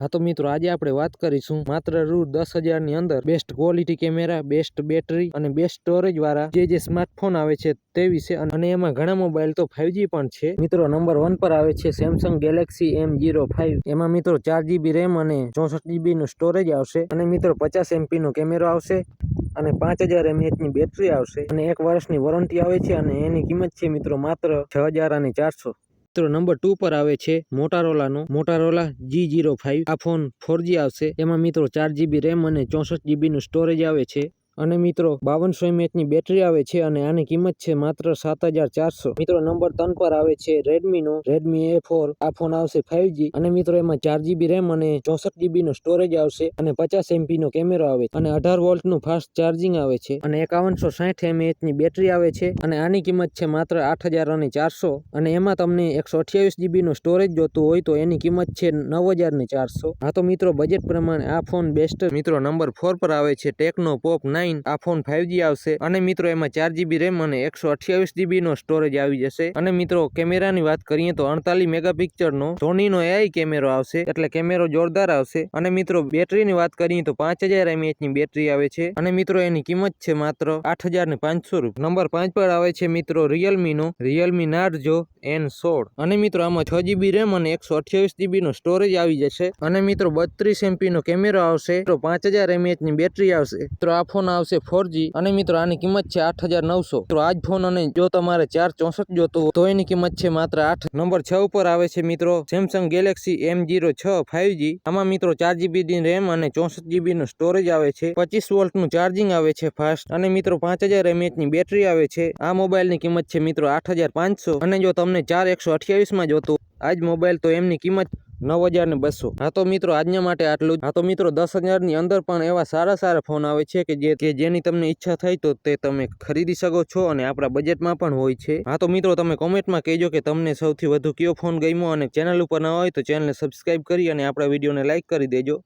हाँ तो मित्रों आज આપણે વાત કરીશું માત્ર રૂ 10,000 ની અંદર best quality camera, best battery અને બેસ્ટ સ્ટોરેજ વાળા જે સ્માર્ટફોન આવે છે તે વિશે અને એમાં ઘણા મોબાઈલ તો 5G પણ છે। મિત્રો નંબર 1 પર આવે છે Samsung Galaxy M05। એમાં મિત્રો 4GB RAM અને 64GB નું સ્ટોરેજ આવશે અને મિત્રો 50 MP નો કેમેરો આવશે અને 5000 mAh ની બેટરી આવશે અને 1 વર્ષની વોરંટી આવે છે અને એની કિંમત છે મિત્રો માત્ર 6400। મિત્રો નંબર 2 પર આવે છે મોટોરોલા G05। આ ફોન 4G આવશે। એમાં મિત્રો 4GB RAM અને 64GB નું સ્ટોરેજ આવે છે અને મિત્રો 5200 mAh ની બેટરી આવે છે અને આની કિંમત છે માત્ર 7400। મિત્રો નંબર 3 પર આવે છે Redmi A4। આ ફોન આવશે 5G અને મિત્રો એમાં 4GB RAM અને 64GB નું સ્ટોરેજ આવશે અને 50 MP નો કેમેરો આવે અને 18 વોલ્ટ નું ફાસ્ટ ચાર્જિંગ આવે છે અને 5160 mAh ની બેટરી આવે છે અને આની કિંમત છે માત્ર 8400 અને એમાં તમને 128GB નું સ્ટોરેજ જોતું હોય તો એની કિંમત છે 9400। હા તો મિત્રો બજેટ પ્રમાણે આ ફોન બેસ્ટ। મિત્રો નંબર 4 પર આવે છે Tecno Pop 9। આ ફોન 5G આવશે અને મિત્રો એમાં 4GB RAM અને 128GB નો સ્ટોરેજ આવી જશે અને મિત્રો કેમેરાની વાત કરીએ તો 48 મેગાપિક્સલ નો Sony નો AI કેમેરો આવશે એટલે કેમેરો જોરદાર આવશે અને મિત્રો બેટરીની વાત કરીએ તો 5000 mAh ની બેટરી આવે છે અને મિત્રો એની કિંમત છે માત્ર 8500 રૂપિયા। નંબર 5 પર આવે છે મિત્રો Realme Narzo N16 અને મિત્રો આમાં 6GB RAM અને 128GB નો સ્ટોરેજ આવી જશે અને મિત્રો 32 MP નો કેમેરો આવશે। મિત્રો 5000 mAh ની બેટરી આવશે। મિત્રો આ ફોન આવશે 4G અને મિત્રો આની કિંમત છે 8900। મિત્રો આ જ ફોન અને જો તમારે 464 જોતો હોય તો એની કિંમત છે માત્ર 8। નંબર 6 ઉપર આવે છે મિત્રો Samsung Galaxy M06 5G। આમાં મિત્રો 4GB ની RAM અને 64GB નું સ્ટોરેજ આવે છે, 25 વોલ્ટ નું ચાર્જિંગ આવે છે ફાસ્ટ અને મિત્રો 5000 mAh ની બેટરી આવે છે। આ મોબાઈલની કિંમત છે મિત્રો 8500 અને જો તમને 4128 માં જોતો આજ મોબાઈલ તો એમની કિંમત 9200। હા તો મિત્રો આજના માટે આટલું જ। હા તો મિત્રો 10,000 ની અંદર પણ એવા સારા ફોન આવે છે કે જેની તમને ઈચ્છા થાય તો તે તમે ખરીદી શકો છો અને આપણા બજેટમાં પણ હોય છે। હા તો મિત્રો તમે કોમેન્ટમાં કહેજો કે તમને સૌથી વધુ કયો ફોન ગમ્યો અને ચેનલ ઉપર ન હોય તો ચેનલને સબસ્ક્રાઇબ કરી અને આપણા વિડીયોને લાઈક કરી દેજો।